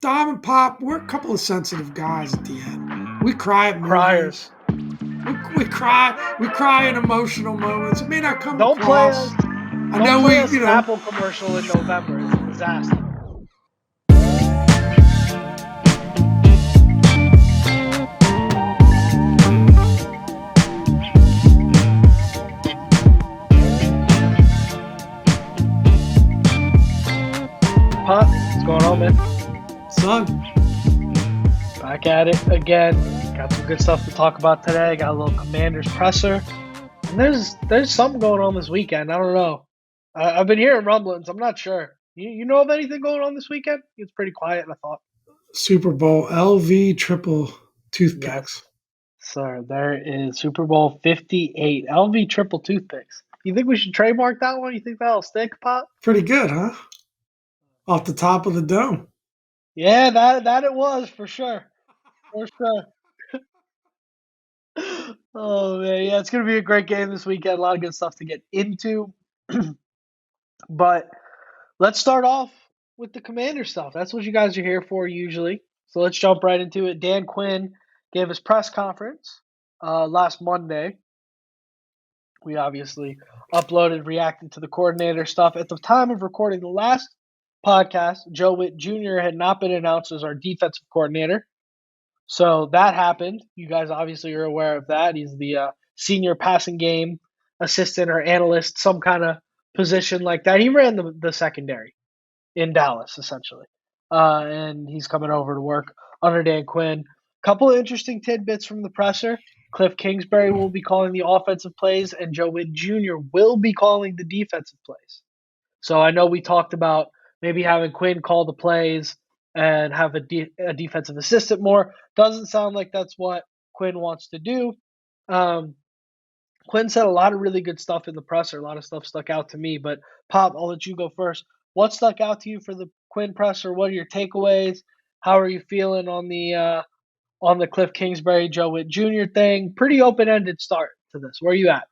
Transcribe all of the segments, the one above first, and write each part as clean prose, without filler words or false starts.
Dom and Pop, we're a couple of sensitive guys at the end. We cry at Criers. movies. We cry in emotional moments. It may not come Don't play across. us. I Don't know play a we, Snapple commercial in November. It's a disaster. Putt, what's going on, man? son. Back at it again. Got some good stuff to talk about today. Got a little Commanders presser, and there's something going on this weekend. I don't know. I've been hearing rumblings. I'm not sure. You know of anything going on this weekend? It's pretty quiet. I thought. Super Bowl LV triple toothpicks. Yes, sir. There is Super Bowl 58 LV triple toothpicks. You think we should trademark that one? You think that'll stick, Pop? Pretty good, huh? Off the top of the dome. Yeah, that it was for sure. For sure. Oh man, yeah, it's gonna be a great game this weekend. A lot of good stuff to get into. But let's start off with the commander stuff. That's what you guys are here for usually. So let's jump right into it. Dan Quinn gave his press conference last Monday. We obviously uploaded, reacted to the coordinator stuff. At the time of recording the last podcast, Joe Whitt Jr. had not been announced as our defensive coordinator. So that happened. You guys obviously are aware of that. He's the senior passing game assistant or analyst, some kind of position like that. He ran the secondary in Dallas, essentially. And he's coming over to work under Dan Quinn. Couple of interesting tidbits from the presser. Cliff Kingsbury will be calling the offensive plays, and Joe Whitt Jr. will be calling the defensive plays. So I know we talked about maybe having Quinn call the plays and have a defensive assistant more. Doesn't sound like that's what Quinn wants to do. Um, Quinn said a lot of really good stuff in the presser. A lot of stuff stuck out to me. But Pop, I'll let you go first. What stuck out to you for the Quinn presser? What are your takeaways? How are you feeling on the Cliff Kingsbury Joe Whitt Jr. thing? Pretty open ended start to this. Where are you at?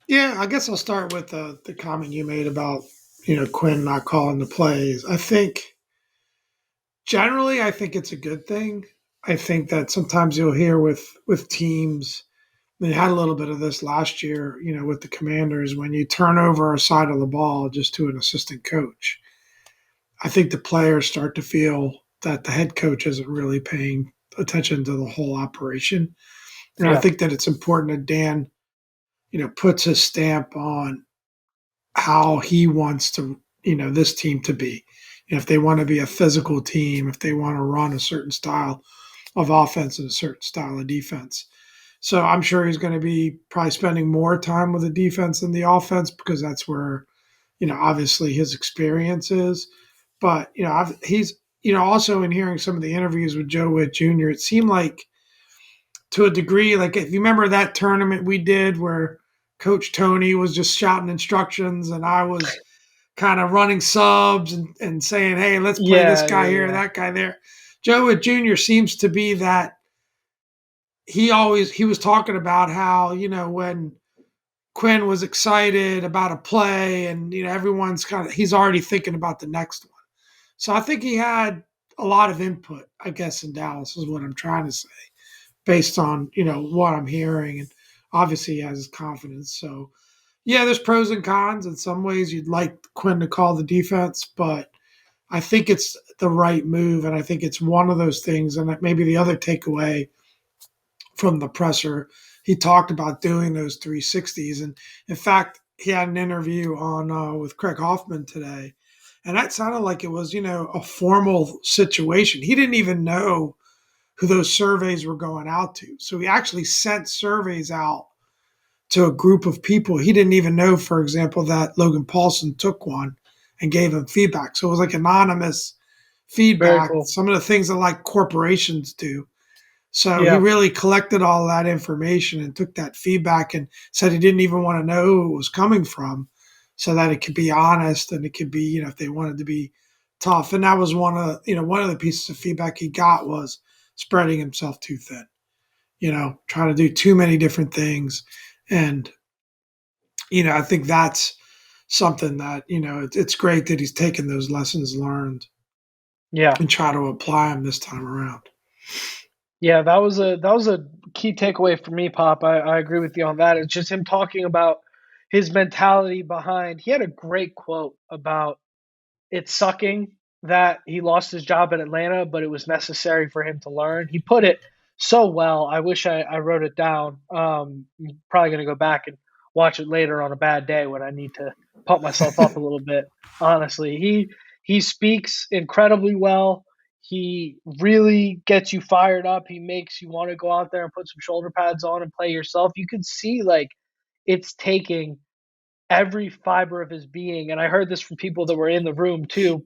Yeah, I guess I'll start with the comment you made about Quinn not calling the plays. I think it's a good thing. I think that sometimes you'll hear with teams. They had a little bit of this last year, with the Commanders when you turn over a side of the ball just to an assistant coach. I think the players start to feel that the head coach isn't really paying attention to the whole operation. And I Yeah, think that it's important that Dan, puts his stamp on how he wants to, this team to be. If they want to be a physical team, if they want to run a certain style of offense and a certain style of defense. So I'm sure he's going to be probably spending more time with the defense than the offense because that's where, obviously his experience is. But, he's, also in hearing some of the interviews with Joe Whitt Jr., it seemed like to a degree, like if you remember that tournament we did where Coach Tony was just shouting instructions and I was kind of running subs and saying, hey, let's play this yeah, guy yeah, here, yeah. that guy there. Joe Whitt Jr. seems to be that he was talking about how, when Quinn was excited about a play and, everyone's he's already thinking about the next one. So I think he had a lot of input, I guess, in Dallas is what I'm trying to say based on what I'm hearing, and obviously he has his confidence. So yeah, there's pros and cons. In some ways, you'd like Quinn to call the defense, but I think it's the right move, and I think it's one of those things. And maybe the other takeaway from the presser, he talked about doing those 360s, and in fact, he had an interview on with Craig Hoffman today, and that sounded like it was a formal situation. He didn't even know who those surveys were going out to. So he actually sent surveys out to a group of people. He didn't even know, for example, that Logan Paulson took one and gave him feedback. So it was like anonymous Very feedback, cool. some of the things that like corporations do. So he Yeah, really collected all that information and took that feedback and said he didn't even want to know who it was coming from so that it could be honest and it could be, if they wanted to be tough. And that was one of the pieces of feedback he got was spreading himself too thin, trying to do too many different things. And, I think that's something that, it's great that he's taken those lessons learned. Yeah. and try to apply them this time around. Yeah, that was a key takeaway for me, Pop. I agree with you on that. It's just him talking about his mentality behind. He had a great quote about it's sucking that he lost his job in Atlanta, but it was necessary for him to learn. He put it so well. I wish I wrote it down. I'm probably going to go back and watch it later on a bad day when I need to pump myself up a little bit. Honestly, he speaks incredibly well. He really gets you fired up. He makes you want to go out there and put some shoulder pads on and play yourself. You can see like it's taking every fiber of his being, and I heard this from people that were in the room too.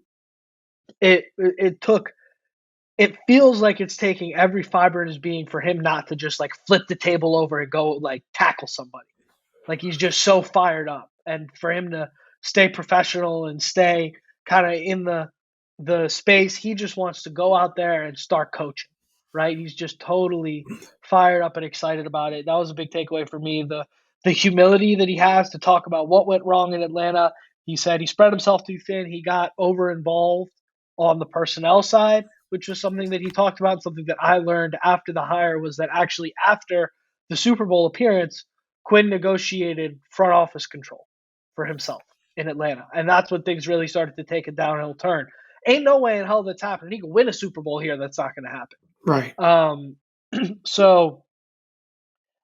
It took it feels like it's taking every fiber in his being for him not to just like flip the table over and go like tackle somebody. Like he's just so fired up, and for him to stay professional and stay kind of in the space, he just wants to go out there and start coaching. Right? He's just totally fired up and excited about it. That was a big takeaway for me. The humility that he has to talk about what went wrong in Atlanta. He said he spread himself too thin. He got over involved on the personnel side, which was something that he talked about. Something that I learned after the hire was that actually after the Super Bowl appearance, Quinn negotiated front office control for himself in Atlanta. And that's when things really started to take a downhill turn. Ain't no way in hell that's happening. He can win a Super Bowl here. That's not going to happen. Right. So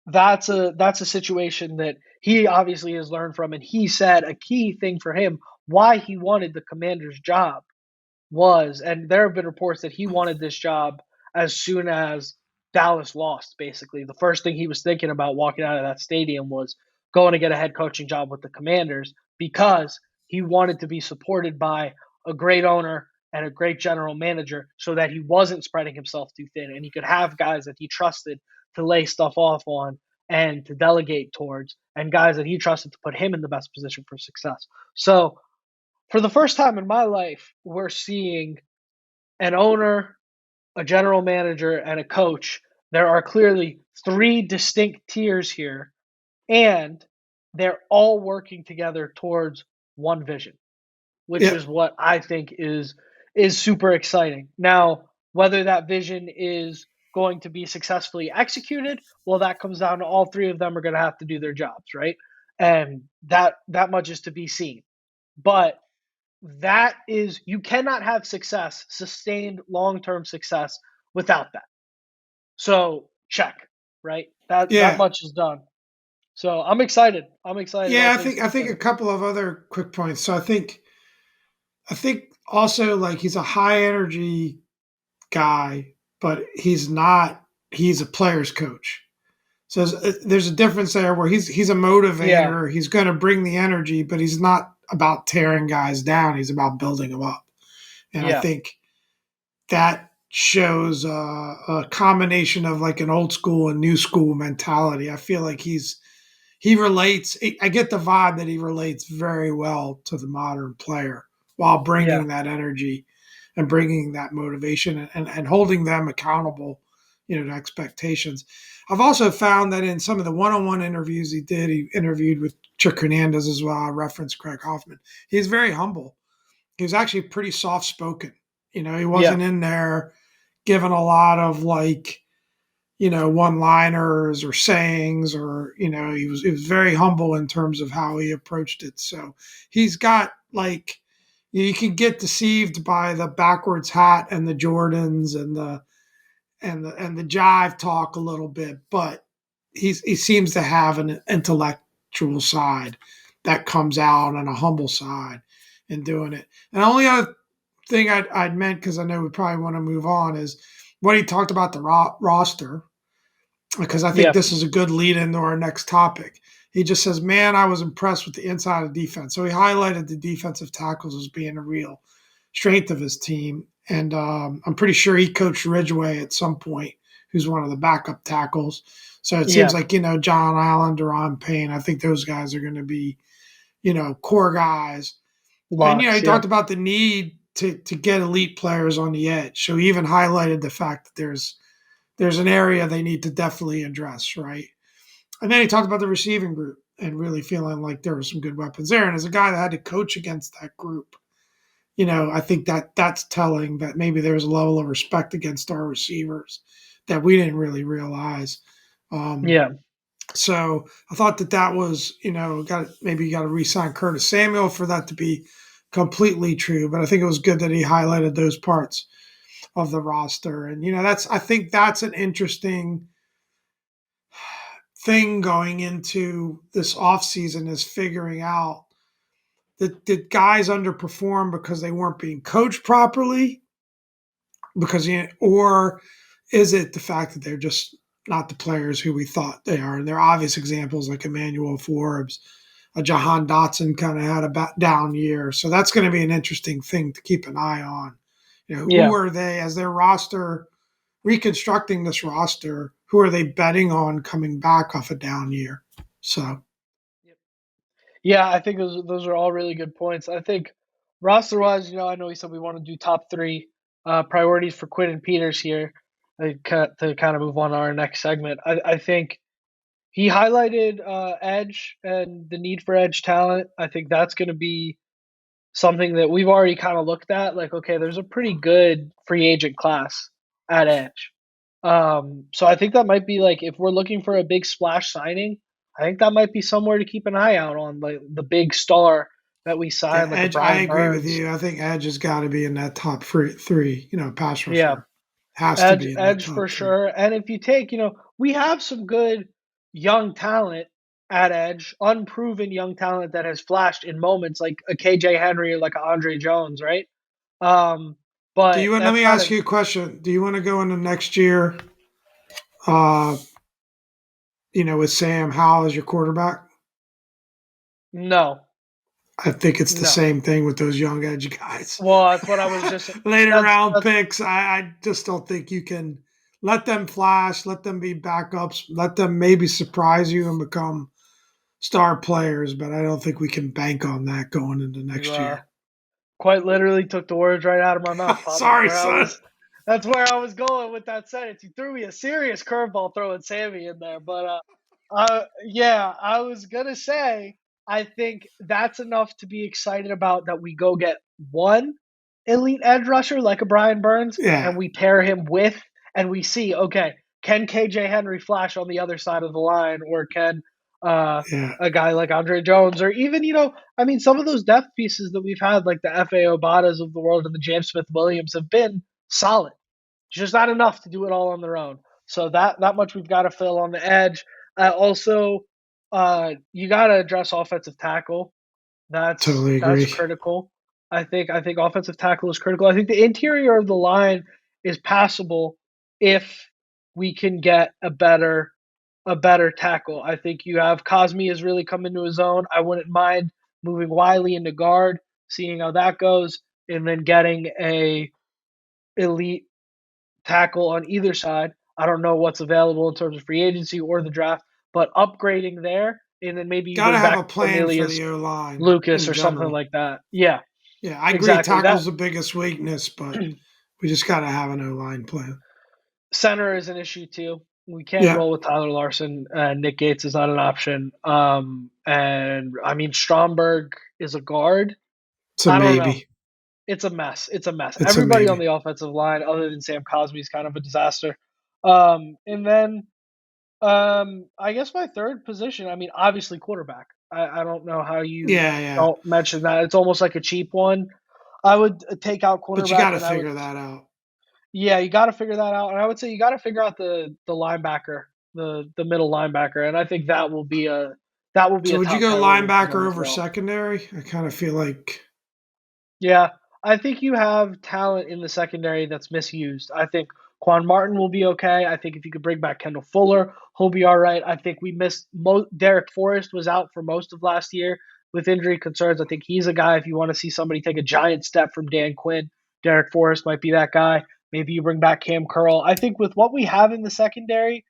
that's a situation that he obviously has learned from. And he said a key thing for him why he wanted the Commander's job was, and there have been reports that he wanted this job as soon as Dallas lost, basically. The first thing he was thinking about walking out of that stadium was going to get a head coaching job with the Commanders because he wanted to be supported by a great owner and a great general manager so that he wasn't spreading himself too thin and he could have guys that he trusted to lay stuff off on and to delegate towards and guys that he trusted to put him in the best position for success. So for the first time in my life, we're seeing an owner, a general manager, and a coach. There are clearly three distinct tiers here, and they're all working together towards one vision, which Yeah. is what I think is super exciting. Now, whether that vision is going to be successfully executed, well, that comes down to all three of them are going to have to do their jobs, right? And that much is to be seen. But that is you cannot have success, sustained long-term success without that. So check, right? That Yeah. much is done. So I'm excited. I'm excited Yeah. all I things think I think a considered. couple of other quick points. So I think also like he's a high energy guy, but he's not. He's a player's coach. So there's a difference there where he's a Yeah, motivator. He's going to bring the energy, but he's not about tearing guys down. He's about building them up. And I yeah, think that shows a combination of like an old school and new school mentality. I feel like he relates. I get the vibe that he relates very well to the modern player while yeah, bringing that energy and bringing that motivation and holding them accountable, to expectations. I've also found that in some of the one-on-one interviews he did, he interviewed with Chick Hernandez as well. I referenced Craig Hoffman. He's very humble. He was actually pretty soft-spoken. He yeah, wasn't in there giving a lot of like, one-liners or sayings, or he was very humble in terms of how he approached it. So he's got like, you can get deceived by the backwards hat and the Jordans and the jive talk a little bit, but he seems to have an intellectual side that comes out and a humble side in doing it. And the only other thing I'd meant, because I know we probably want to move on, is what he talked about the roster, because I think yeah, this is a good lead into our next topic. He just says, "Man, I was impressed with the inside of defense." So he highlighted the defensive tackles as being a real strength of his team, and I'm pretty sure he coached Ridgeway at some point, who's one of the backup tackles. So it seems yeah. like John Allen, Deron Payne. I think those guys are going to be core guys. And he Locks, yeah. talked about the need to get elite players on the edge. So he even highlighted the fact that there's an area they need to definitely address, right? And then he talked about the receiving group and really feeling like there were some good weapons there. And as a guy that had to coach against that group, I think that's telling that maybe there's a level of respect against our receivers that we didn't really realize. Um, Yeah. so I thought that was, maybe you got to re-sign Curtis Samuel for that to be completely true. But I think it was good that he highlighted those parts of the roster, and I think that's an interesting thing going into this offseason is figuring out that did guys underperform because they weren't being coached properly, or is it the fact that they're just not the players who we thought they are? And there are obvious examples like Emmanuel Forbes, Jahan Dotson kind of had a down year, so that's going to be an interesting thing to keep an eye on. Who Yeah. are they as their roster reconstructing this roster? Who are they betting on coming back off a down year? So Yeah, I think those are all really good points. I think roster wise, I know we said we want to do top three priorities for Quinn and Peters here to kind of move on to our next segment. I think he highlighted edge and the need for edge talent. I think that's going to be something that we've already kind of looked at. Like, okay, there's a pretty good free agent class at edge. So I think that might be like if we're looking for a big splash signing, I think that might be somewhere to keep an eye out on, like the big star that we yeah, signed, like a Edge. I Brian agree with Burns. you. I think Edge has got to be in that top three. Pass Yeah, rusher has to edge be in that edge for top three. sure. And if you take, we have some good young talent at edge, unproven young talent that has flashed in moments like a KJ Henry or like a Andre Jones, right? Um, Do but you want? Let that's me kind ask of you a question. Do you want to go into next year? Uh, with Sam Howell as your quarterback? no, I think it's the no. same thing with those young edge guys. Well, that's what I was just. Later That's round that's picks, I just don't think you can let them flash, let them be backups, let them maybe surprise you and become star players, but I don't think we can bank on that going into you next year. quite literally took the words right out of my mouth, Pop. That's Sorry, where I son. was. That's where I was going with that sentence. You threw me a serious curveball throwing Sammy in there, but yeah, I was gonna say I think that's enough to be excited about that we go get one elite edge rusher like a Brian Burns, and Yeah, we pair him with, and we see, okay, can KJ Henry flash on the other side of the line, or can uh, yeah, a guy like Andre Jones, or even, I mean, some of those depth pieces that we've had, like the F.A. Obadas of the world and the James Smith Williams, have been solid. It's just not enough to do it all on their own. So that much we've got to fill on the edge. Also, you got to address offensive tackle. totally That's agree. critical. I think offensive tackle is critical. I think the interior of the line is passable if we can get a better tackle. I think you have Cosme has really come into his own. I wouldn't mind moving Wiley into guard, seeing how that goes, and then getting a elite tackle on either side. I don't know what's available in terms of free agency or the draft, but upgrading there, and then maybe you Got to bring have back a plan for Cornelius the O line Lucas in or something general. like that. Yeah, Yeah, I agree. exactly. That Tackle's the biggest weakness, but we just got to have an O line plan. center is an issue too. We can't Yeah, roll with Tyler Larson. Nick Gates is not an option. And I mean Stromberg is a guard. it's a I don't know. maybe. It's a mess. It's a mess. It's a Everybody on maybe. the offensive line, other than Sam Cosmi, is kind of a disaster. And then I guess my third position. I mean, obviously quarterback. I don't know how you Yeah, yeah. don't mention that. It's almost like a cheap one. I would take out But you got quarterback, to and I would. figure that out. Yeah, you got to figure that out, and I would say you got to figure out the linebacker, the middle linebacker, and I think that will be a So would you top go priority for them linebacker as over well. secondary? I kind of feel like, Yeah, I think you have talent in the secondary that's misused. I think Quan Martin will be okay. I think if you could bring back Kendall Fuller, he'll be all right. I think we missed Derek Forrest was out for most of last year with injury concerns. I think he's a guy if you want to see somebody take a giant step from Dan Quinn, Derek Forrest might be that guy. Maybe you bring back Cam Curl. I think with what we have in the secondary,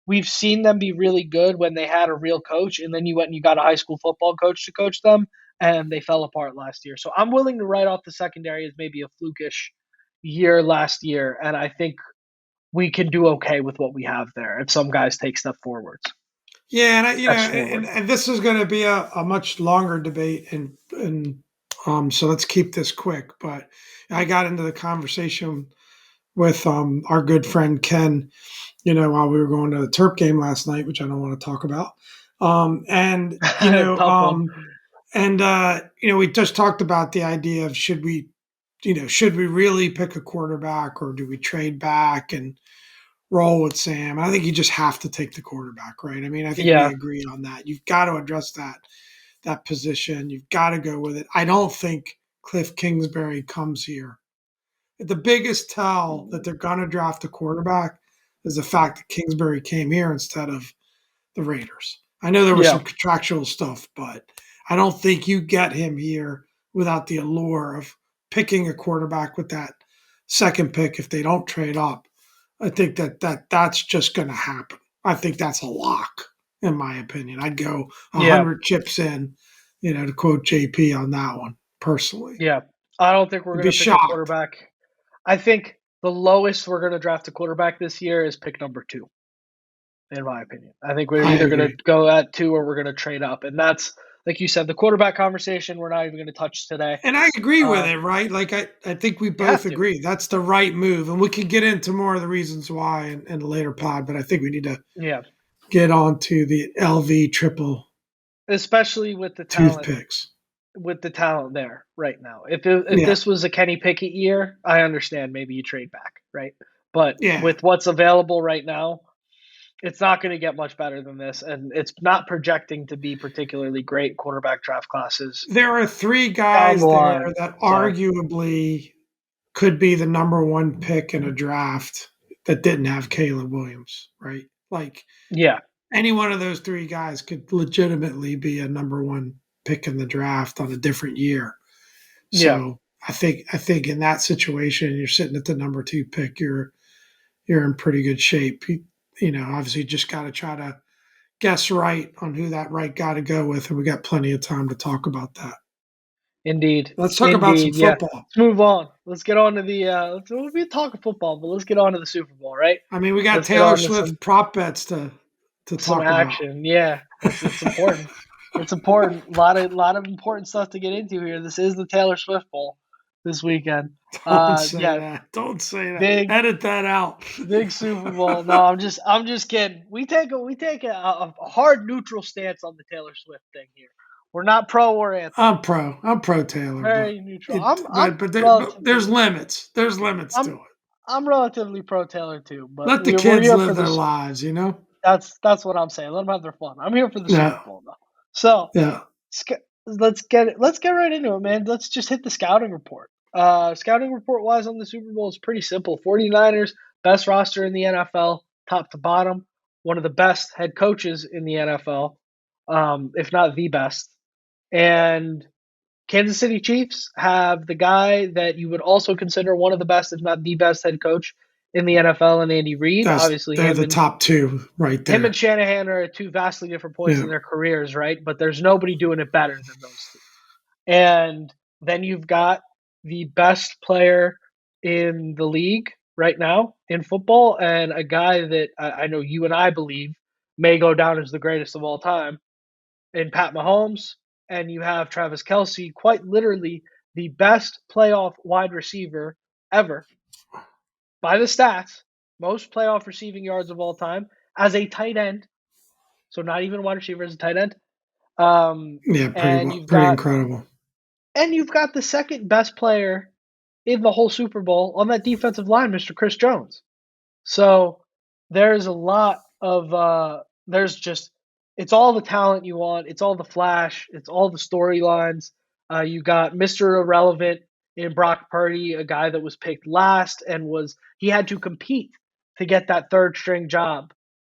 we've seen them be really good when they had a real coach, and then you went and you got a high school football coach to coach them and they fell apart last year. So I'm willing to write off the secondary as maybe a flukish year last year, and I think we can do okay with what we have there if some guys take yeah, and steps forward. and this is going to be a much longer debate in So let's keep this quick. But I got into the conversation with our good friend Ken, while we were going to the Terp game last night, which I don't want to talk about. And Tough one. we just talked about the idea of should we really pick a quarterback or do we trade back and roll with Sam? And I think you just have to take the quarterback, right? I mean, I think we Yeah, agree on that. You've got to address that position. You've got to go with it. I don't think Cliff Kingsbury comes here. The biggest tell that they're going to draft a quarterback is the fact that Kingsbury came here instead of the Raiders. I know there was yeah, some contractual stuff, but I don't think you get him here without the allure of picking a quarterback with that second pick if they don't trade up. I think that's just going to happen. I think that's a lock, in my opinion. I'd go yeah, 100 chips in, to quote JP on that one personally. yeah. I don't think we're I'd going be to pick a shocked. quarterback. I think the lowest we're going to draft a quarterback this year is pick number 2, in my opinion. I think we're I either going to agree. go at 2 or we're going to trade up. And that's, like you said, the quarterback conversation we're not even going to touch today. And I agree with it, Um, right? Like I think we you both have to. agree that's the right move, and we can get into more of the reasons why in a later pod. But I think we need to Yeah. get on to the LV triple Especially with the talent toothpicks. there right now. If Yeah, this was a Kenny Pickett year, I understand maybe you trade back, right? But yeah. with what's available right now, it's not going to get much better than this, and it's not projecting to be particularly great quarterback draft classes There are three down the guys there line. that So arguably could be the number one pick in a draft that didn't have Caleb Williams, right? Like yeah, any one of those three guys could legitimately be a number one pick in the draft on a different year. yeah, So I think in that situation, you're sitting at the number two pick. You're in pretty good shape. Obviously, just got to try to guess right on who that right guy to go with, and we got plenty of time to talk about that. indeed, Let's talk about some indeed, yeah. football. Let's move on. Let's get on to the. We'll be talking football, but let's get on to the Super Bowl, right? I mean, we got Let's get Taylor on to Swift prop bets to some talk about. action. Yeah, it's important. It's important. A lot of important stuff to get into here. This is the Taylor Swift Bowl this weekend. Don't say Yeah, that. Don't say that. big Edit that out. big Super Bowl. No, I'm just kidding. We take a hard neutral stance on the Taylor Swift thing here. We're not pro or anti. I'm pro. I'm pro Taylor, but Very neutral. it I'm but there's relatively limits. There's limits to I'm it. I'm relatively pro Taylor too, but Let the we're kids here for live their this. lives. That's what I'm saying. Let them have their fun. I'm here for the Super Yeah, Bowl though. So yeah. let's get right into it, man. Let's just hit the scouting report. Scouting report wise on the Super Bowl is pretty simple. 49ers, best roster in the NFL, top to bottom. One of the best head coaches in the NFL, if not the best. And Kansas City Chiefs have the guy that you would also consider one of the best, if not the best head coach in the NFL, and Andy Reid. Obviously, They're him the and top two right him and there. Shanahan are at two vastly different points Yeah, in their careers, right? But there's nobody doing it better than those two. And then you've got the best player in the league right now in football, and a guy that I know you and I believe may go down as the greatest of all time in Pat Mahomes. And you have Travis Kelsey, quite literally the best playoff wide receiver ever by the stats, most playoff receiving yards of all time as a tight end. So not even wide receiver as a tight end. Um, yeah. and you've Pretty got incredible. the second best player in the whole Super Bowl on that defensive line, Mr. Chris Jones. So there's a lot of there's just it's all the talent you want, it's all the flash, it's all the storylines. You got Mr. Irrelevant in Brock Purdy, a guy that was picked last and he had to compete to get that third string job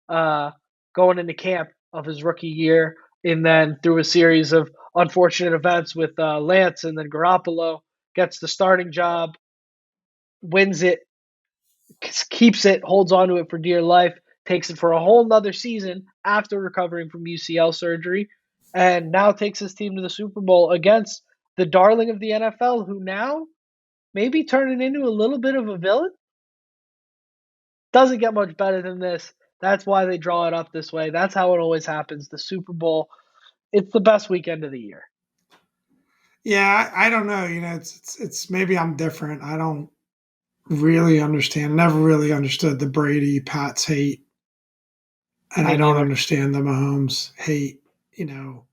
uh, going into camp of his rookie year, and then through a series of unfortunate events with Lance and then Garoppolo gets the starting job, wins it, keeps it, holds on to it for dear life, takes it for a whole nother season after recovering from UCL surgery, and now takes his team to the Super Bowl against the darling of the NFL, who now may be turning into a little bit of a villain. Doesn't get much better than this. That's why they draw it up this way. That's how it always happens. The Super Bowl, it's the best weekend of the year. Yeah, I don't know. It's maybe I'm different. I don't really understand. Never really understood the Brady Pats hate, and I Me don't neither. understand the Mahomes hate. You know,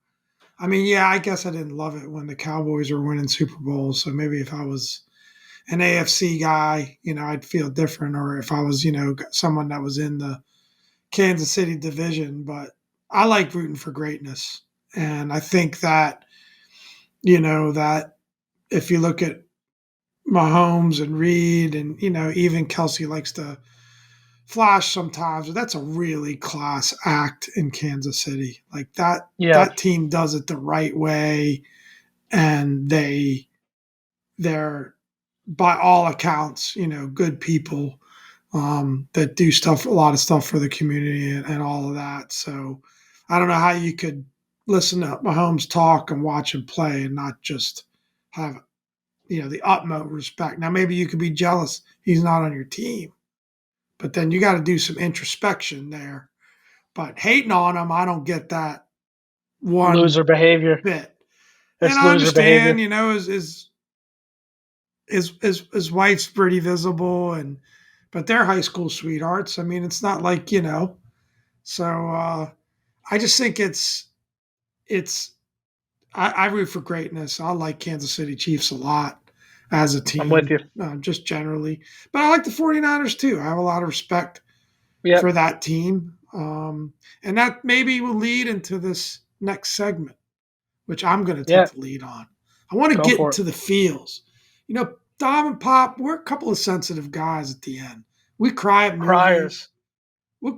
I mean, yeah, I guess I didn't love it when the Cowboys were winning Super Bowls. So maybe if I was an AFC guy, I'd feel different. Or if I was, someone that was in the Kansas City division. But I like rooting for greatness, and I think that that if you look at Mahomes and Reed, and even Kelsey likes to flash sometimes, but that's a really class act in Kansas City. Like Yeah, that team does it the right way, and they're by all accounts, good people that do stuff, a lot of stuff for the community and all of that. So I don't know how you could listen to Mahomes talk and watch him play and not just have the utmost respect. Now maybe you could be jealous he's not on your team, but then you got to do some introspection there. But hating on him, I don't get that one loser behavior. bit. And It's I loser understand, behavior. his wife's pretty visible, but they're high school sweethearts. I mean, it's not like So I just think it's I root for greatness. I like Kansas City Chiefs a lot as a I'm with team, you. just generally. But I like the 49ers too. I have a lot of respect for Yep. that team. And that maybe will lead into this next segment, which I'm going to take Yeah. the lead on. I want to Go get for it. into the feels. Dom and Pop, we're a couple of sensitive guys at the end. We cry at movies. Criers. We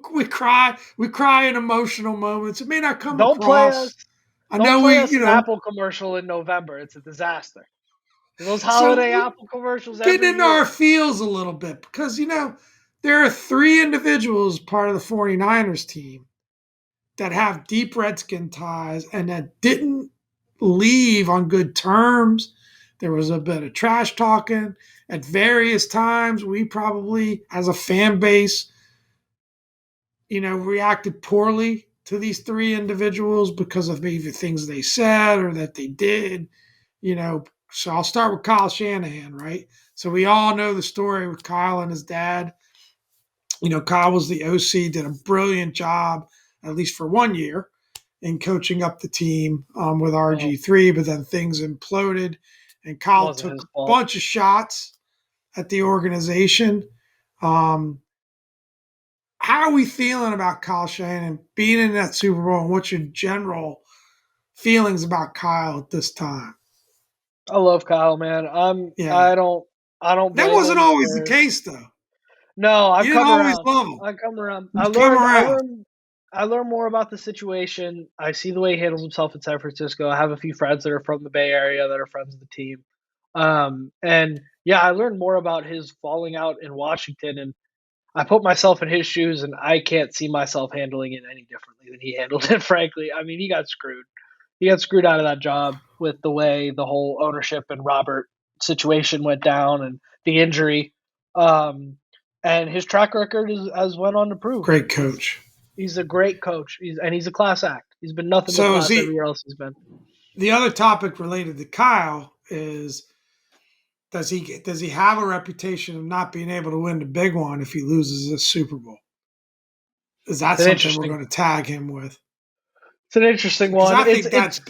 cry in emotional moments. It may not come Don't play across. us. I Don't know play we, us an Apple commercial in November. It's a disaster. Those so holiday we Apple commercials get every into our year. feels a little bit because, there are three individuals part of the 49ers team that have deep Redskin ties and that didn't leave on good terms. There was a bit of trash talking at various times. We probably, as a fan base, reacted poorly to these three individuals because of maybe things they said or that they did. So I'll start with Kyle Shanahan, right? So we all know the story with Kyle and his dad. Kyle was the OC, did a brilliant job, at least for 1 year, in coaching up the team with Well, RG3, but then things imploded, and Kyle wasn't took his a fault. bunch of shots at the organization. Um, how are we feeling about Kyle Shanahan being in that Super Bowl, and what's your general feelings about Kyle at this time? I love Kyle, man. Yeah, I don't that blame wasn't him always the for. case, though. No, You I've didn't come always around. love him. I've come around. I You've come learned. I around. learned. I learned more about the situation. I see the way he handles himself in San Francisco. I have a few friends that are from the Bay Area that are friends of the team. And yeah, I learned more about his falling out in Washington, and I put myself in his shoes, and I can't see myself handling it any differently than he handled it. Frankly, I mean, he got screwed. He got screwed out of that job with the way the whole ownership and Robert situation went down, and the injury. Um, and his track record has went on to prove Great he's coach. he's a great coach. He's a class act. He's been nothing but So is class he? everywhere else he's been. The other topic related to Kyle is does he have a reputation of not being able to win the big one if he loses this Super Bowl? Is that It's an something we're interesting. going to tag him with? It's an interesting Because one. I It's think it's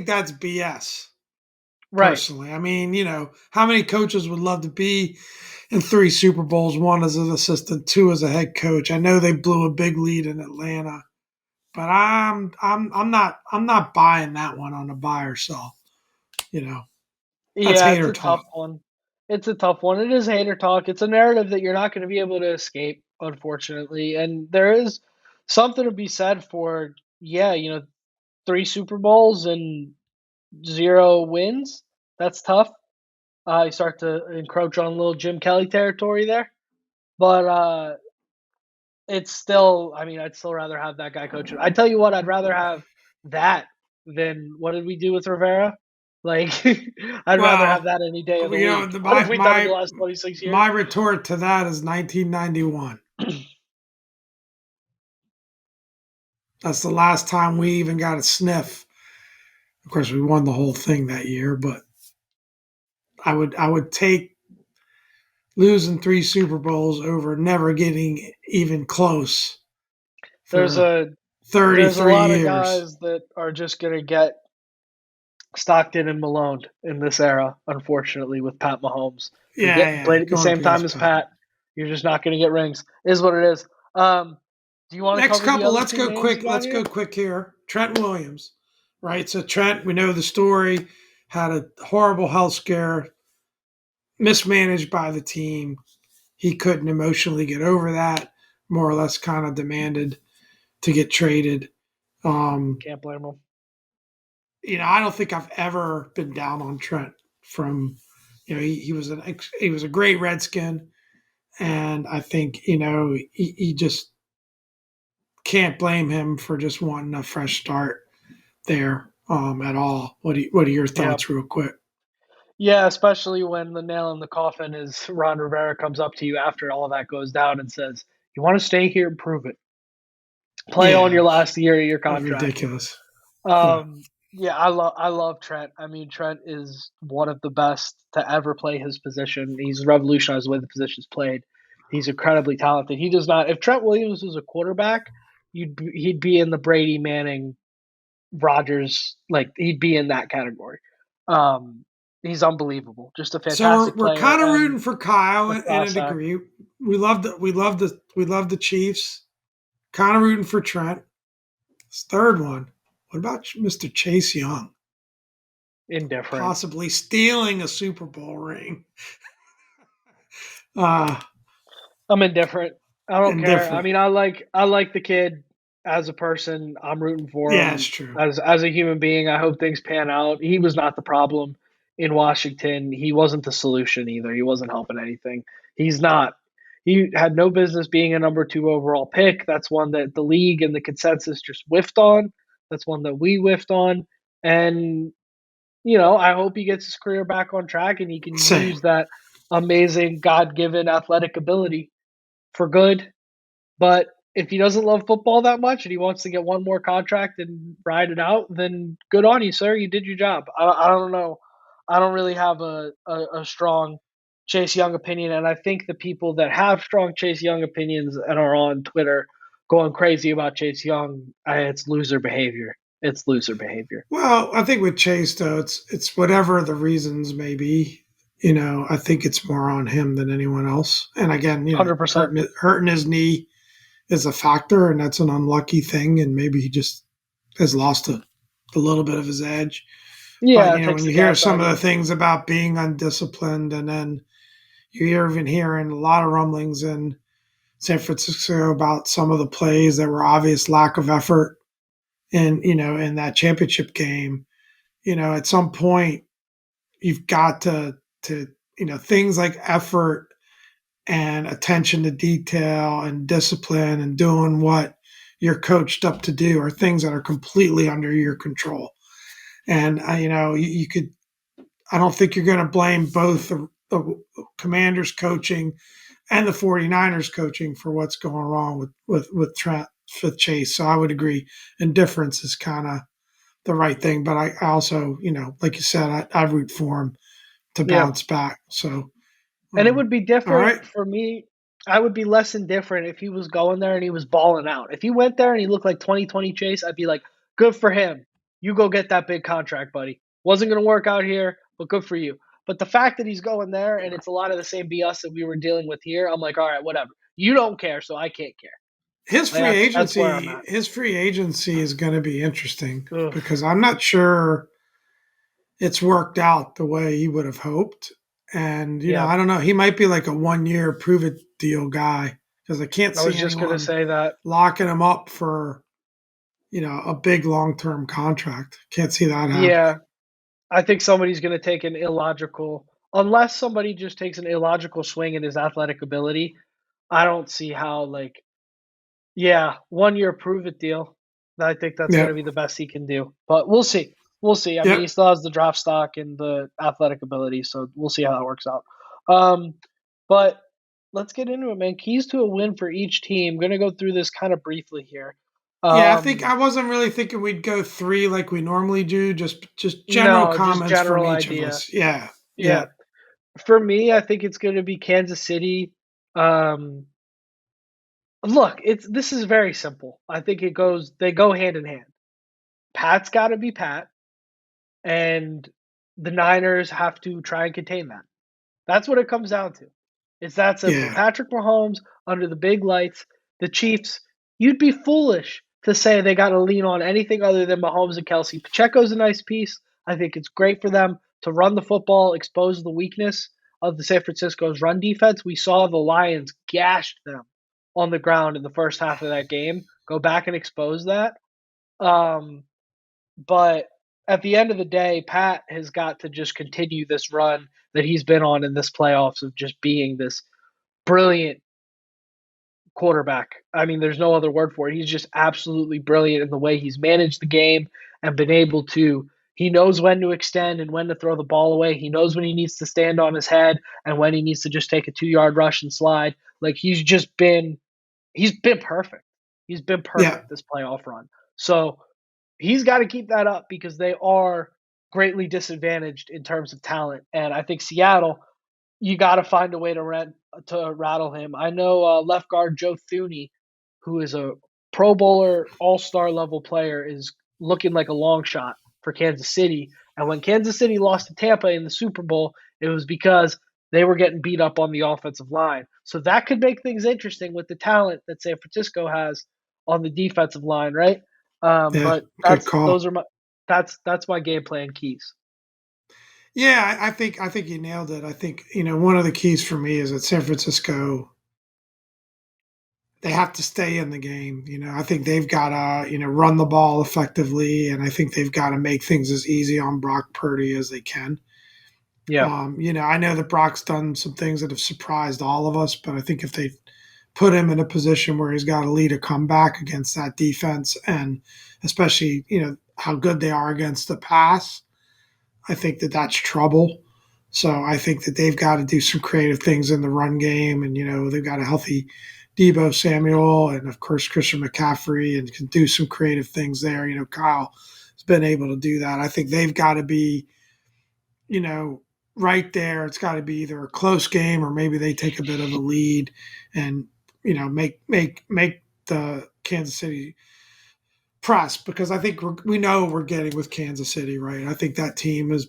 that's BS right. personally. I mean, how many coaches would love to be in three Super Bowls, one as an assistant, two as a head coach? I know they blew a big lead in Atlanta, but I'm not buying that one on the buy or sell. You know, that's Yeah, it's hater a tough talk. one. It's a tough one. It is hater talk. It's a narrative that you're not going to be able to escape, unfortunately. And there is something to be said for, yeah, 3 Super Bowls and 0 wins. That's tough. You start to encroach on little Jim Kelly territory there. But it's still, I mean, I'd still rather have that guy coaching. I tell you what, I'd rather have that than what did we do with Rivera? Like, I'd rather have Well, that any day of the week. the What have my we done in the my last 26 years? my retort to that is 1991. That's the last time we even got a sniff Of course, we won the whole thing that year, but I would take losing 3 Super Bowls over never getting even close There's for a there's a 33 lot of years. guys that are just gonna get Stockton and Malone in this era, unfortunately, with Pat Mahomes. They Yeah, yeah, played at the going up same time against as Pat. Pat. You're just not going to get rings. Is what it is. Do you want to Next cover the couple, other let's two go names you quick. got Let's go here? quick here. Trent Williams, right? So Trent, we know the story. Had a horrible health scare, mismanaged by the team. He couldn't emotionally get over that. More or less, kind of demanded to get traded. Um, Can't blame them. I don't think I've ever been down on Trent from, he was a great Redskin, and I think he just can't blame him for just wanting a fresh start there at all. What are your Yeah. thoughts, real quick? Yeah, especially when the nail in the coffin is Ron Rivera comes up to you after all of that goes down and says, "You want to stay here and prove it. Play on Yeah, your last year of your that's contract." ridiculous. Yeah. Yeah, I love Trent. I mean, Trent is one of the best to ever play his position. He's revolutionized the way the position's played. He's incredibly talented. He does not. If Trent Williams was a quarterback, he'd be in the Brady Manning Rogers, like he'd be in that category. Um, he's unbelievable. Just a So fantastic we're player kind of and rooting for Kyle a in a class act. degree. We love the Chiefs. Kind of rooting for Trent. This third one. What about Mr. Chase Young? Indifferent. Possibly stealing a Super Bowl ring. Uh, I'm indifferent. I don't care. I Indifferent. mean, I like the kid as a person. I'm rooting for Yeah, it's him true. as a human being. I hope things pan out. He was not the problem in Washington. He wasn't the solution either. He wasn't helping anything. He's not. He had no business being a number 2 overall pick. That's one that the league and the consensus just whiffed on. That's one that we whiffed on. And I hope he gets his career back on track and he can Same. use that amazing God-given athletic ability for good. But if he doesn't love football that much and he wants to get one more contract and ride it out, then good on you, sir. You did your job. I don't know. I don't really have a strong Chase Young opinion. And I think the people that have strong Chase Young opinions and are on Twitter going crazy about Chase Young, it's loser behavior. It's loser behavior. Well, I think with Chase though, it's whatever the reasons may be. I think it's more on him than anyone else. And again, 100%. hurting his knee is a factor, and that's an unlucky thing. And maybe he just has lost a little bit of his edge. But Yeah, it takes when the you hear gas some out of of the you. things about being undisciplined, and then you're even hearing a lot of rumblings in San Francisco about some of the plays that were obvious lack of effort in that championship game. At some point you've got to things like effort and attention to detail and discipline and doing what you're coached up to do are things that are completely under your control. And you could. I don't think you're going to blame both the Commanders coaching and the 49ers coaching for what's going wrong with Trent with Chase. So I would agree. Indifference is kind of the right thing, but I also, like you said, I root for him to Yeah. bounce back. So, And it would be all right. different for me. I would be less indifferent if he was going there and he was balling out. If he went there and he looked like 2020 Chase, I'd be like, good for him. You go get that big contract, buddy. Wasn't going to work out here, but good for you. But the fact that he's going there and it's a lot of the same BS that we were dealing with here, I'm like, all right, whatever. You don't care, so I can't care. His Like, free that's where I'm agency, at. his free agency is going to be interesting Ugh. because I'm not sure it's worked out the way he would have hoped. And, Yeah, I don't know. He might be like a 1 year prove it deal guy because I can't I see was just going to anyone say that. locking him up for, a big long term contract. Can't see that happening. Yeah, I think somebody's going to take an illogical, unless somebody just takes an illogical swing at his athletic ability. I don't see how, like, yeah, 1 year prove it deal. I think that's going to Yep. be the best he can do. But we'll see. We'll see. I mean, he Yep. still has the draft stock and the athletic ability, so we'll see how that works out. Um, but let's get into it, man. Keys to a win for each team. I'm going to go through this kind of briefly here. Yeah, I think Um, I wasn't really thinking we'd go three like we normally do. Just general no, just comments from general each of idea. us. Yeah, Yeah. yeah, For me, I think it's going to be Kansas City. Um, look, it's this is very simple. I think they go hand in hand. Pat's got to be Pat, and the Niners have to try and contain that. That's what it comes down to. It's that simple. yeah, Patrick Mahomes under the big lights, the Chiefs, you'd be foolish to say they got to lean on anything other than Mahomes and Kelsey. Pacheco's a nice piece. I think it's great for them to run the football, expose the weakness of the San Francisco's run defense. We saw the Lions gashed them on the ground in the first half of that game. Go back and expose that. Um, but at the end of the day, Pat has got to just continue this run that he's been on in this playoffs of just being this brilliant quarterback. I mean, there's no other word for it. He's just absolutely brilliant in the way he's managed the game and been able to. He knows when to extend and when to throw the ball away. He knows when he needs to stand on his head and when he needs to just take a 2 yard rush and slide. Like he's been perfect. He's been yeah, perfect this playoff run. So he's got to keep that up because they are greatly disadvantaged in terms of talent. And I think Seattle, you got to find a way to rattle him. I know left guard Joe Thuney, who is a Pro Bowler, All Star level player, is looking like a long shot for Kansas City. And when Kansas City lost to Tampa in the Super Bowl, it was because they were getting beat up on the offensive line. So that could make things interesting with the talent that San Francisco has on the defensive line, right? yeah. But Good call. that's my game plan keys. Yeah, I think you nailed it. I think one of the keys for me is that San Francisco, they have to stay in the game. I think they've got to run the ball effectively, and I think they've got to make things as easy on Brock Purdy as they can. Yeah, I know that Brock's done some things that have surprised all of us, but I think if they put him in a position where he's got to lead a comeback against that defense, and especially how good they are against the pass, I think that that's trouble. So I think that they've got to do some creative things in the run game, and they've got a healthy Debo Samuel, and of course Christian McCaffrey, and can do some creative things there. Kyle has been able to do that. I think they've got to be you know, right there. It's got to be either a close game or maybe they take a bit of a lead and make the Kansas City press, because I think we know we're getting with Kansas City, right? I think that team is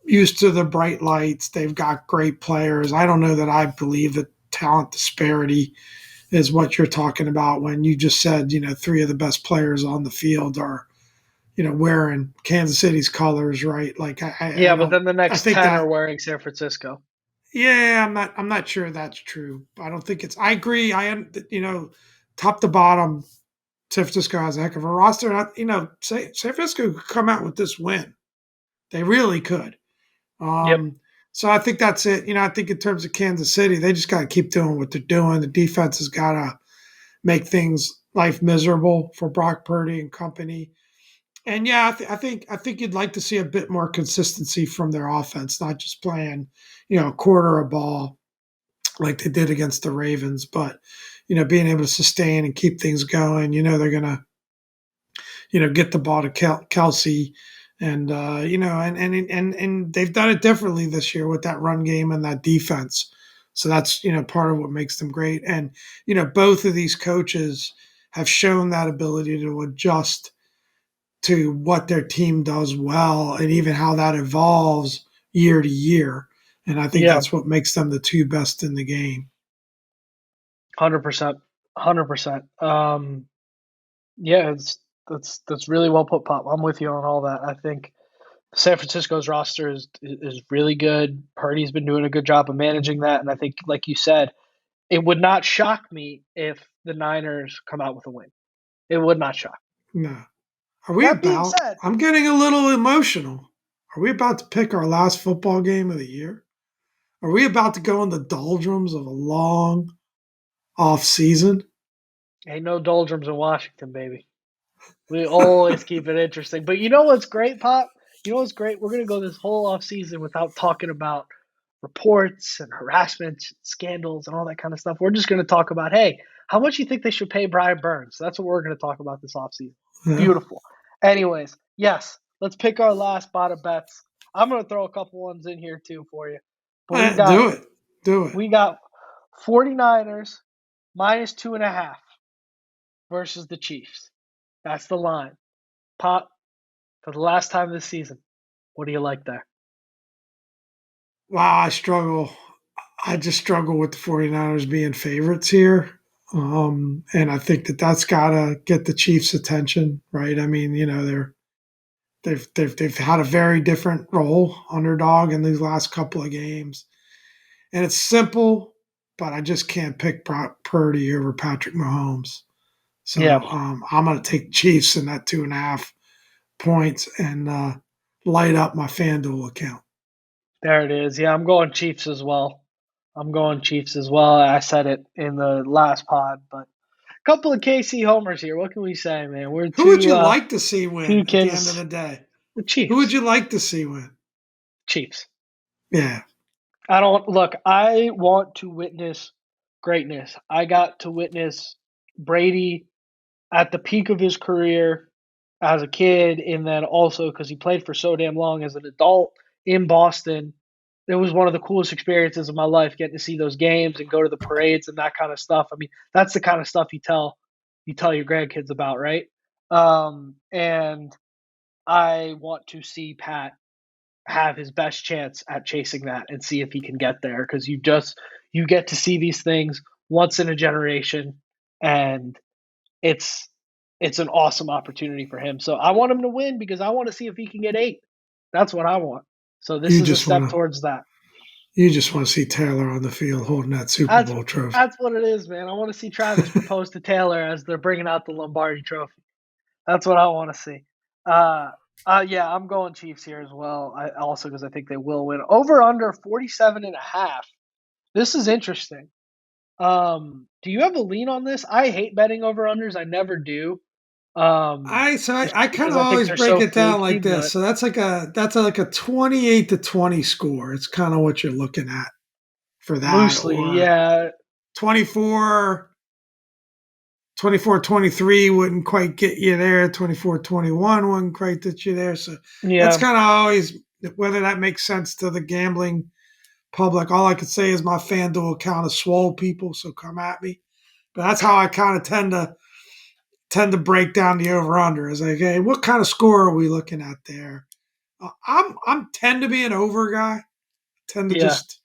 used to the bright lights. They've got great players. I don't know that I believe that talent disparity is what you're talking about when you just said, three of the best players on the field are, wearing Kansas City's colors, right? Like I yeah, but don't, then the I next think 10 are that, wearing San Francisco. yeah, I'm not sure that's true. I don't think it's, I agree. Top to bottom, San Francisco has a heck of a roster. San Francisco could come out with this win. They really could. Yep. Um, so I think that's it. I think in terms of Kansas City, they just got to keep doing what they're doing. The defense has got to make things life miserable for Brock Purdy and company. And yeah, I think you'd like to see a bit more consistency from their offense, not just playing, a quarter a ball like they did against the Ravens, but being able to sustain and keep things going. They're gonna get the ball to Kelsey, and and they've done it differently this year with that run game and that defense. So that's part of what makes them great. And both of these coaches have shown that ability to adjust to what their team does well, and even how that evolves year to year. And I think Yeah. that's what makes them the two best in the game. 100%. 100%. Yeah, that's really well put, Pop. I'm with you on all that. I think San Francisco's roster is really good. Purdy's been doing a good job of managing that, and I think, like you said, it would not shock me if the Niners come out with a win. It would not shock. No. Are we That being about? said, I'm getting a little emotional. Are we about to pick our last football game of the year? Are we about to go in the doldrums of a long off season? ain't no doldrums in Washington, baby. We always keep it interesting. But you know what's great, Pop? You know what's great? We're gonna go this whole off season without talking about reports and harassment, scandals, and all that kind of stuff. We're just gonna talk about, hey, How much do you think they should pay Brian Burns? That's what we're going to talk about this offseason. Yeah. Beautiful. Anyways, yes, let's pick our last bottom bets. I'm going to throw a couple ones in here too for you. But Do it. Do it. we got 49ers minus 2.5 versus the Chiefs. That's the line. Pop, for the last time this season, what do you like there? Wow, I struggle. I just struggle with the 49ers being favorites here. And I think that that's got to get the Chiefs' attention, right? I mean, they've had a very different role, underdog, in these last couple of games, and it's simple, but I just can't pick Purdy over Patrick Mahomes. Yeah, So I'm going to take Chiefs in that 2.5 points and light up my FanDuel account. there it is. Yeah, I'm going Chiefs as well. I said it in the last pod, but a couple of KC homers here. What can we say, man? We're Who would two you like to see two win at the end of kids. the day? The Who would Chiefs. you like to see win? Chiefs. Yeah. I don't look. I want to witness greatness. I got to witness Brady at the peak of his career as a kid, and then also because he played for so damn long as an adult in Boston. It was one of the coolest experiences of my life, getting to see those games and go to the parades and that kind of stuff. I mean, that's the kind of stuff you tell your grandkids about, right? And I want to see Pat have his best chance at chasing that and see if he can get there, because you get to see these things once in a generation, and it's it's an awesome opportunity for him. So I want him to win because I want to see if he can get 8. That's what I want. So this You is a just step want to towards that. you just want to see Taylor on the field holding that Super That's Bowl trophy. that's what it is, man. I want to see Travis propose to Taylor as they're bringing out the Lombardi Trophy. That's what I want to see. Uh, yeah, I'm going Chiefs here as well. I also because I think they will win. Over under 47.5. This is interesting. Do you have a lean on this? I hate betting over unders. I never do. Just I kind because of I think always they're break so it down fluky. like this. But So that's like a 28-20 score. It's kind of what you're looking at for that, loosely, or yeah, 24 24-23 wouldn't quite get you there. 24-21 wouldn't quite get you there. So that's yeah, kind of always whether that makes sense to the gambling public. All I could say is my FanDuel account is swole, people, so come at me. But that's how I kind of tend to break down the over under. Is like, hey, what kind of score are we looking at there? I'm tend to be an over guy. Tend to yeah, just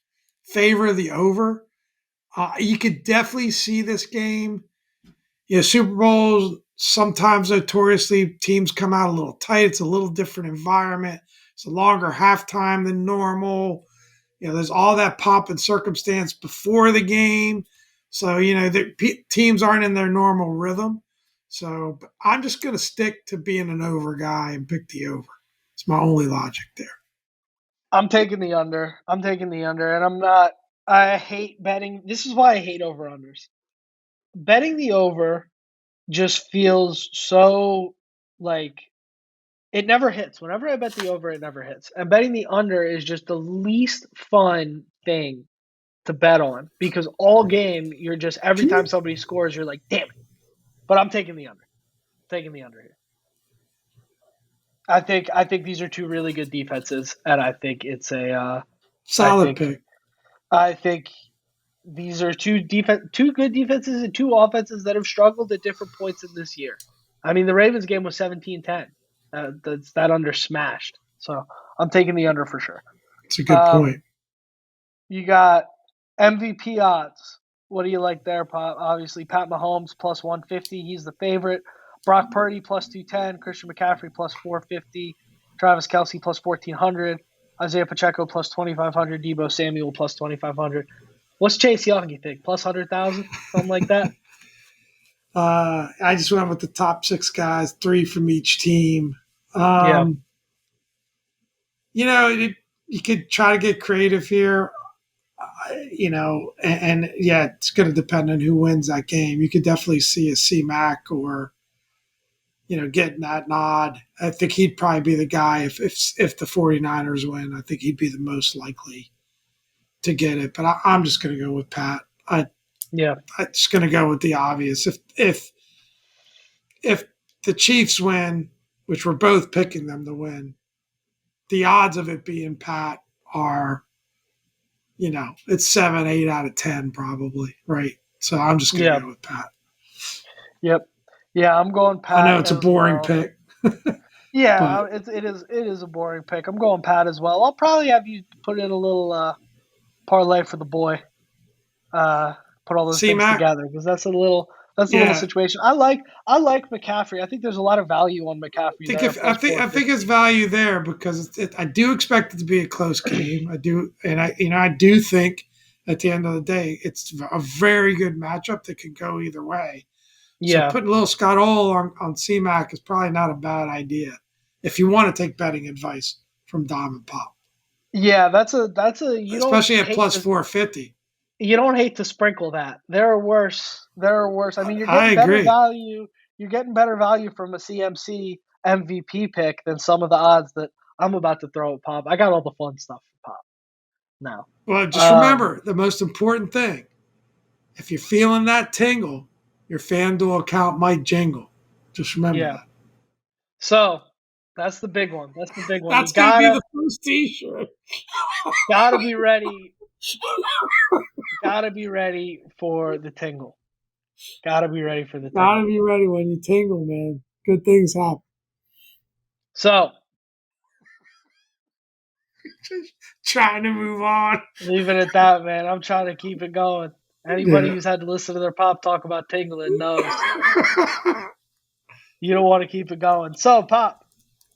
favor the over. You could definitely see this game. Super Bowls sometimes notoriously teams come out a little tight. It's a little different environment. It's a longer halftime than normal. There's all that pomp and circumstance before the game. So, teams aren't in their normal rhythm. So, but I'm just going to stick to being an over guy and pick the over. It's my only logic there. I'm taking the under. And I'm not. I hate betting. This is why I hate over unders. Betting the over just feels so like it never hits. Whenever I bet the over, it never hits. And betting the under is just the least fun thing to bet on, because all game you're just every Can time you? somebody scores, you're like, damn it. But I'm taking the under. Taking the under here. I think these are two really good defenses, and I think it's a I Solid think pick. I think these are two good defenses and two offenses that have struggled at different points in this year. I mean, the Ravens game was 17-10. That under smashed. So I'm taking the under for sure. It's a good point. Um, you got MVP odds. What do you like there, Pop? Obviously, Pat Mahomes plus 150. He's the favorite. Brock Purdy plus 210. Christian McCaffrey plus 450. Travis Kelsey plus 1400. Isaiah Pacheco plus 2500. Debo Samuel plus 2500. What's Chase Young, you think? Plus 100,000? Something like that? I just went with the top 6 guys, 3 from each team. Yeah. Um, you could try to get creative here. And yeah, it's going to depend on who wins that game. You could definitely see a C-Mac or, getting that nod. I think he'd probably be the guy if the 49ers win. I think he'd be the most likely to get it. But I'm just going to go with Pat. Yeah. I'm just going to go with the obvious. If the Chiefs win, which we're both picking them to win, the odds of it being Pat are, it's 7, 8 out of 10 probably, right? So I'm just going to Yeah. go with Pat. Yep. Yeah, I'm going I know Pat it's a as boring well. pick, Yeah, but it is a boring pick. I'm going Pat as well. I'll probably have you put in a little parlay for the boy. Uh, put all those things C-Mac, together because that's a little yeah, situation. I like McCaffrey. I think there's a lot of value on McCaffrey there at plus I think it's 450. value there because I do expect it to be a close game. I do, and I do think at the end of the day it's a very good matchup that could go either way. So Yeah, putting a little Scott Ole on C-Mac is probably not a bad idea if you want to take betting advice from Dom and Pop, yeah. That's a you don't especially at hate plus to 450. you don't hate to sprinkle that. There are worse. There are worse. I mean, you're I getting better agree. value. You're getting better value from a CMC MVP pick than some of the odds that I'm about to throw at Pop. I got all the fun stuff for Pop now. Well, just Um, remember the most important thing: if you're feeling that tingle, your FanDuel account might jingle. Just remember yeah. that. So that's the big one. That's the big one. You That's going to be gotta the first T-shirt. gotta be ready. Gotta be ready for the tingle. Gotta be ready for the Gotta tingle. be ready when you tingle, man. Good things happen. So Just trying to move on. leave it at that, man. I'm trying to keep it going. Anybody Yeah. who's had to listen to their pop talk about tingling knows you don't want to keep it going. So, Pop,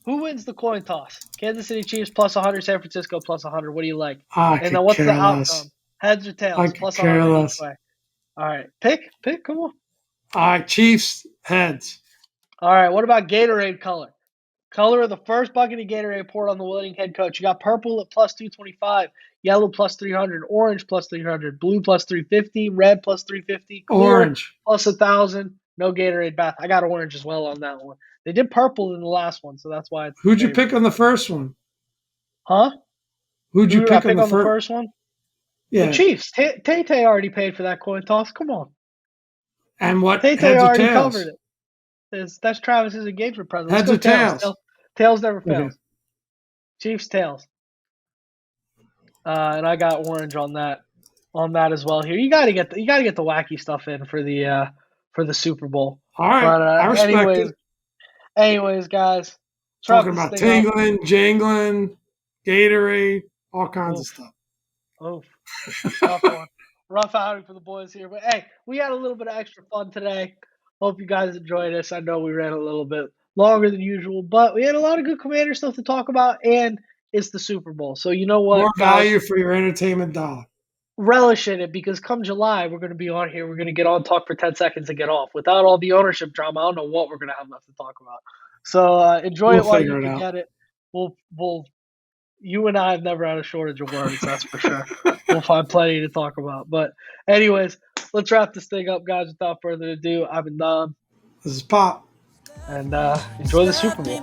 who wins the coin toss? Kansas City Chiefs plus 100, San Francisco plus 100. What do you like? I And then could what's the care less. outcome? Heads or I tails? could Plus care 100 each less. way. All right. Pick. Come on. All right, Chiefs heads. All right. What about Gatorade color? Color of the first bucket of Gatorade poured on the winning head coach. You got purple at plus 225, yellow plus 300, orange plus 300, blue plus 350, red plus 350, clear Orange. plus 1,000. No Gatorade bath. I got orange as well on that one. They did purple in the last one, so that's why it's the Who'd you favorite. pick on the first one? Huh? Who'd you Who did I pick on pick the on the first? first one? The Yeah. Chiefs. Tay already paid for that coin toss. Come on. And what? Tay Heads or already covered tails? it. That's Travis's engagement present. Let's Heads go or tails. tails? Tails never Okay. fails. Chiefs tails. And I got orange on that as well here. You gotta get the wacky stuff in for the Super Bowl. All right. But I respect it. anyways, guys, let's wrap Talking this about thing up. tingling, jingling, Gatorade, all kinds of Oof, stuff. oof, rough one, rough outing for the boys here. But hey, we had a little bit of extra fun today. Hope you guys enjoyed us. I know we ran a little bit longer than usual, but we had a lot of good Commander stuff to talk about, and it's the Super Bowl. So you know More what, guys? value for your entertainment dollar. Relish in it because come July, we're going to be on here. We're going to get on, talk for 10 seconds, and get off. Without all the ownership drama, I don't know what we're going to have left to talk about. So enjoy We'll it while you figure it can out. get it. You and I have never had a shortage of words, that's for sure. We'll find plenty to talk about. But, anyways, let's wrap this thing up, guys. Without further ado, I've been Dom, This is Pop. and enjoy the Super Bowl.